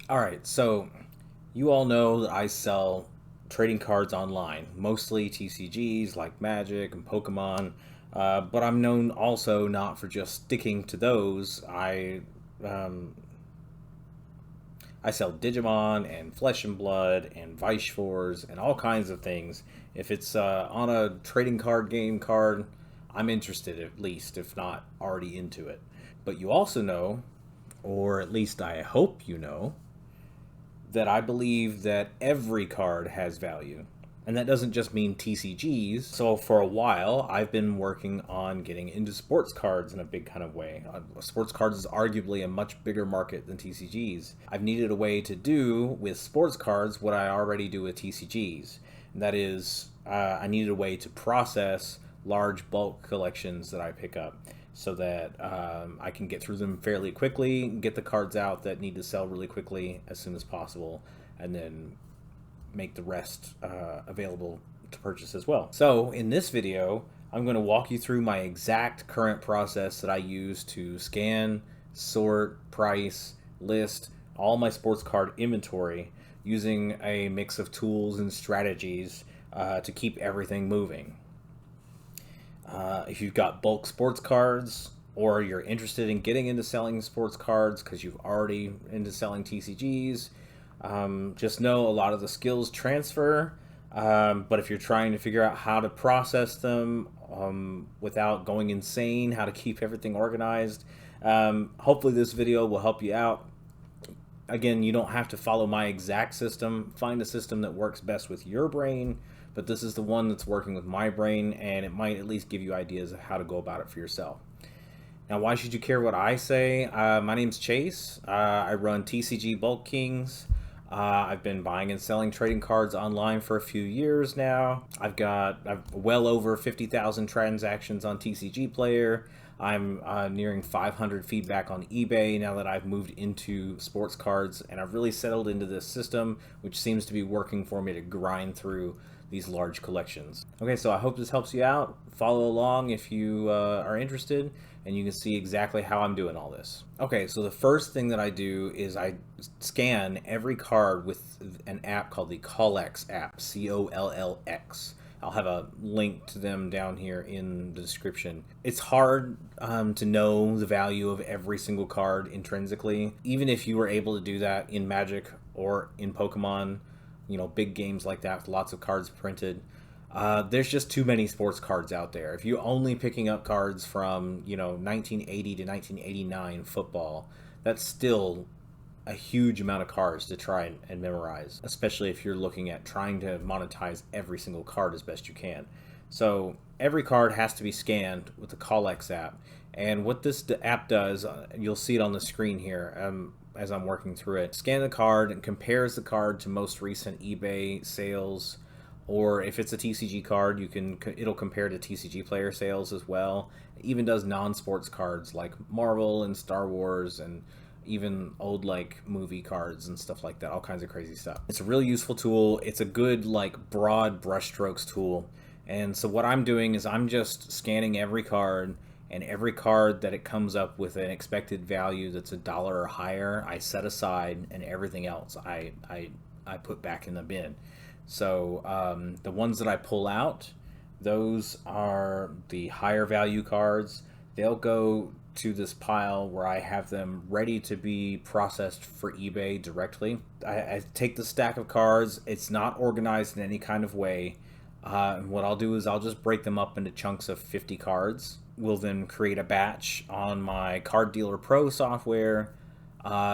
All right, so you all know that I sell trading cards online, mostly TCGs like Magic and Pokemon, but I'm known also not for just sticking to those. Um, I sell Digimon and Flesh and Blood and Vice Wars and all kinds of things. If it's on a trading card game card, I'm interested at least, if not already into it. But you also know, or at least I hope you know, that I believe that every card has value. And that doesn't just mean TCGs. So for a while, I've been working on getting into sports cards in a big kind of way. Sports cards is arguably a much bigger market than TCGs. I've needed a way to do with sports cards what I already do with TCGs. And that is, I needed a way to process large bulk collections that I pick up so that I can get through them fairly quickly, get the cards out that need to sell really quickly as soon as possible, and then make the rest available to purchase as well. So in this video, I'm going to walk you through my exact current process that I use to scan, sort, price, list all my sports card inventory using a mix of tools and strategies to keep everything moving. If you've got bulk sports cards, or you're interested in getting into selling sports cards because you've already into selling TCGs, just know a lot of the skills transfer. But if you're trying to figure out how to process them without going insane, how to keep everything organized, hopefully this video will help you out. Again, you don't have to follow my exact system. Find a system that works best with your brain, but this is the one that's working with my brain, and it might at least give you ideas of how to go about it for yourself. Now, why should you care what I say? My name's Chase. I run TCG Bulk Kings. I've been buying and selling trading cards online for a few years now. I've well over 50,000 transactions on TCG Player. I'm nearing 500 feedback on eBay now that I've moved into sports cards, and I've really settled into this system, which seems to be working for me to grind through these large collections. Okay, so I hope this helps you out. Follow along if you are interested, and you can see exactly how I'm doing all this. Okay, so the first thing that I do is I scan every card with an app called the Collx app, Collx. I'll have a link to them down here in the description. It's hard to know the value of every single card intrinsically. Even if you were able to do that in Magic or in Pokemon, you know, big games like that with lots of cards printed, there's just too many sports cards out there. If you're only picking up cards from, 1980 to 1989 football, that's still a huge amount of cards to try and memorize, especially if you're looking at trying to monetize every single card as best you can. So every card has to be scanned with the Collx app. And what this app does, you'll see it on the screen here as I'm working through it. Scan the card and compares the card to most recent eBay sales, or if it's a TCG card, it'll compare to TCG Player sales as well. It even does non-sports cards like Marvel and Star Wars, and even old like movie cards and stuff like that, all kinds of crazy stuff. It's a really useful tool. It's a good like broad brushstrokes tool. And so what I'm doing is I'm just scanning every card, and every card that it comes up with an expected value that's $1 or higher, I set aside, and everything else I put back in the bin. So the ones that I pull out, those are the higher value cards. They'll go to this pile where I have them ready to be processed for eBay directly. I take the stack of cards. It's not organized in any kind of way. And what I'll do is I'll just break them up into chunks of 50 cards. We'll then create a batch on my Card Dealer Pro software,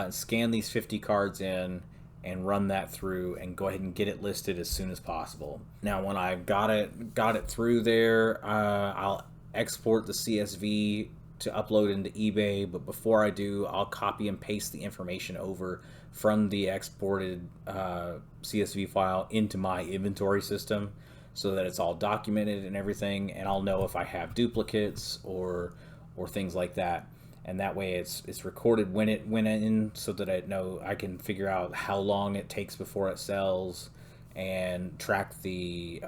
scan these 50 cards in, and run that through and go ahead and get it listed as soon as possible. Now, when I've got it through there, I'll export the CSV to upload into eBay, but before I do, I'll copy and paste the information over from the exported CSV file into my inventory system so that it's all documented and everything, and I'll know if I have duplicates or things like that. And that way it's recorded when it went in, so that I can figure out how long it takes before it sells and track the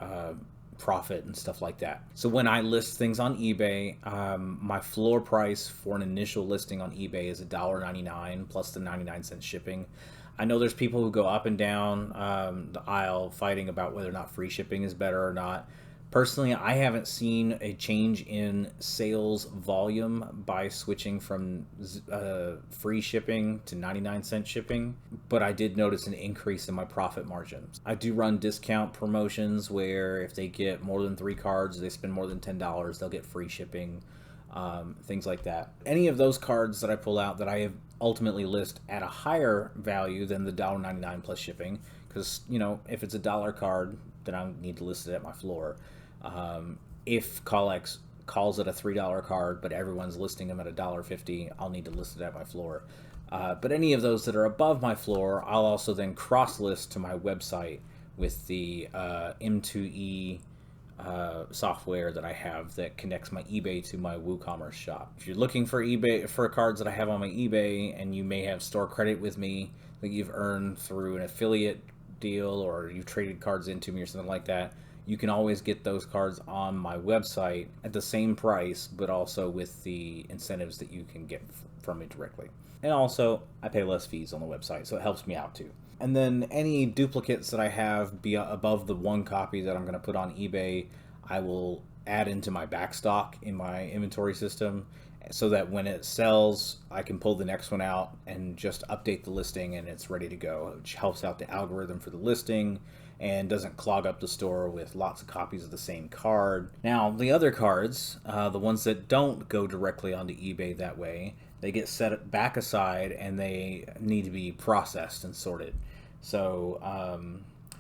profit and stuff like that. So when I list things on eBay, my floor price for an initial listing on eBay is $1.99 plus the 99-cent shipping. I know there's people who go up and down the aisle fighting about whether or not free shipping is better or not. Personally, I haven't seen a change in sales volume by switching from free shipping to 99-cent shipping, but I did notice an increase in my profit margins. I do run discount promotions where if they get more than 3 cards, they spend more than $10, they'll get free shipping, things like that. Any of those cards that I pull out that I have ultimately list at a higher value than the $1.99 plus shipping, because if it's $1 card, then I need to list it at my floor. If Collex calls it a $3 card, but everyone's listing them at $1.50, I'll need to list it at my floor. But any of those that are above my floor, I'll also then cross list to my website with the M2E software that I have that connects my eBay to my WooCommerce shop. If you're looking for eBay for cards that I have on my eBay, and you may have store credit with me that you've earned through an affiliate deal, or you've traded cards into me or something like that, you can always get those cards on my website at the same price, but also with the incentives that you can get from me directly. And also, I pay less fees on the website, so it helps me out too. And then any duplicates that I have be above the 1 copy that I'm going to put on eBay, I will add into my backstock in my inventory system, so that when it sells, I can pull the next one out and just update the listing and it's ready to go, which helps out the algorithm for the listing and doesn't clog up the store with lots of copies of the same card. Now, the other cards, the ones that don't go directly onto eBay that way, they get set back aside and they need to be processed and sorted. So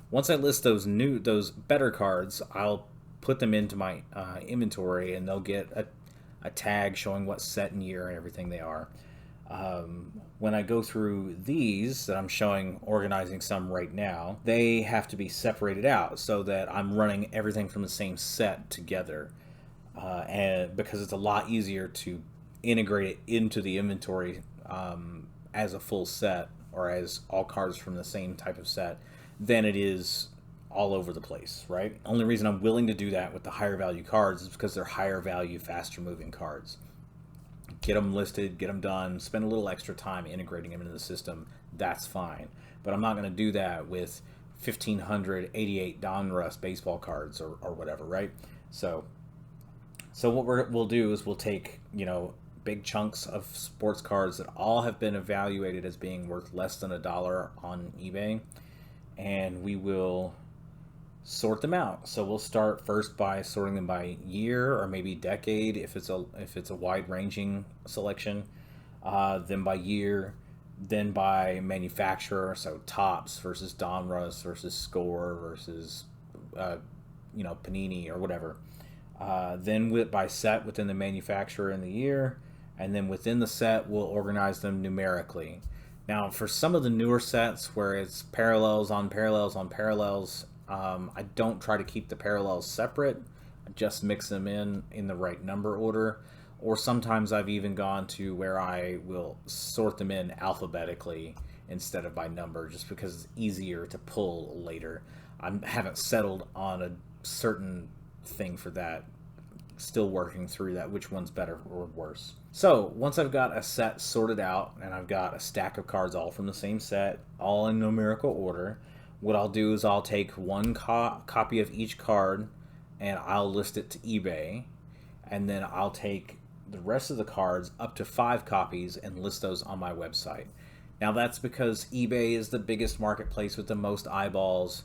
once I list those better cards, I'll put them into my inventory, and they'll get a tag showing what set and year and everything they are. When I go through these that I'm showing, organizing some right now, they have to be separated out so that I'm running everything from the same set together, and because it's a lot easier to integrate it into the inventory as a full set, or as all cards from the same type of set, than it is all over the place, right? Only reason I'm willing to do that with the higher value cards is because they're higher value, faster moving cards. Get them listed, get them done, spend a little extra time integrating them into the system, that's fine. But I'm not going to do that with 1,588 Donruss baseball cards or whatever, right? So what we'll do is we'll take, big chunks of sports cards that all have been evaluated as being worth less than $1 on eBay, and we will sort them out. So we'll start first by sorting them by year or maybe decade if it's a wide-ranging selection, then by year, then by manufacturer, so Topps versus Donruss versus Score versus Panini or whatever. Then by set within the manufacturer and the year, and then within the set we'll organize them numerically. Now, for some of the newer sets where it's parallels on parallels on parallels, I don't try to keep the parallels separate. I just mix them in the right number order. Or sometimes I've even gone to where I will sort them in alphabetically instead of by number, just because it's easier to pull later. I haven't settled on a certain thing for that. Still working through that, which one's better or worse. So once I've got a set sorted out and I've got a stack of cards all from the same set, all in numerical order, what I'll do is I'll take 1 copy of each card and I'll list it to eBay, and then I'll take the rest of the cards up to 5 copies and list those on my website. Now that's because eBay is the biggest marketplace with the most eyeballs.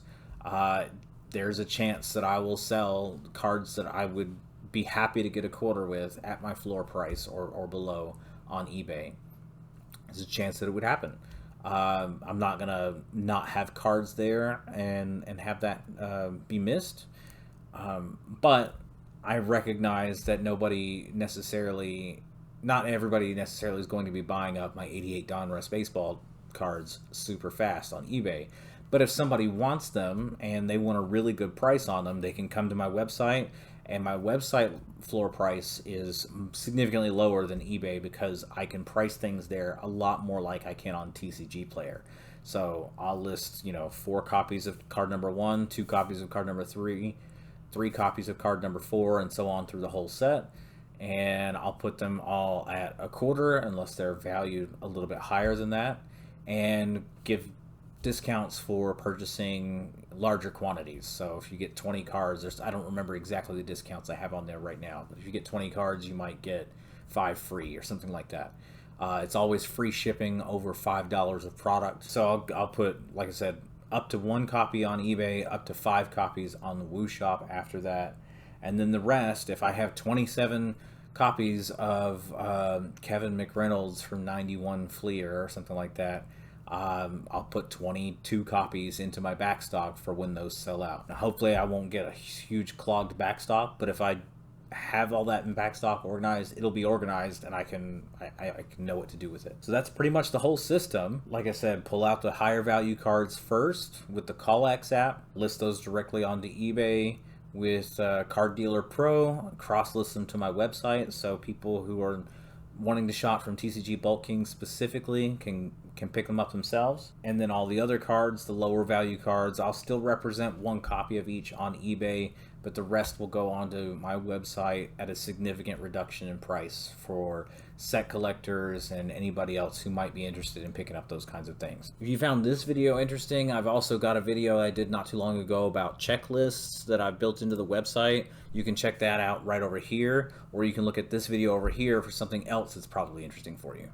There's a chance that I will sell cards that I would be happy to get a quarter with at my floor price or below on eBay. There's a chance that it would happen. I'm not gonna not have cards there and have that be missed, but I recognize that not everybody necessarily is going to be buying up my 88 Donruss baseball cards super fast on eBay. But if somebody wants them and they want a really good price on them, they can come to my website, and my website floor price is significantly lower than eBay because I can price things there a lot more like I can on TCG Player. So I'll list, 4 copies of card number 1, 2 copies of card number 3, 3 copies of card number 4, and so on through the whole set. And I'll put them all at a quarter unless they're valued a little bit higher than that, and give discounts for purchasing larger quantities. So if you get 20 cards, I don't remember exactly the discounts I have on there right now, but if you get 20 cards, you might get 5 free or something like that. It's always free shipping over $5 of product. So I'll put, like I said, up to 1 copy on eBay, up to 5 copies on the Woo Shop after that. And then the rest, if I have 27 copies of Kevin McReynolds from 91 Fleer or something like that, I'll put 22 copies into my backstock for when those sell out. Now, hopefully I won't get a huge clogged backstock, but if I have all that in backstock organized, it'll be organized, and I can know what to do with it. So that's pretty much the whole system. Like I said, pull out the higher value cards first with the CallX app, list those directly onto eBay with Card Dealer Pro, cross list them to my website, so people who are wanting to shop from TCG Bulk King specifically can pick them up themselves. And then all the other cards, the lower value cards, I'll still represent 1 copy of each on eBay, but the rest will go onto my website at a significant reduction in price for set collectors and anybody else who might be interested in picking up those kinds of things. If you found this video interesting, I've also got a video I did not too long ago about checklists that I've built into the website. You can check that out right over here, or you can look at this video over here for something else that's probably interesting for you.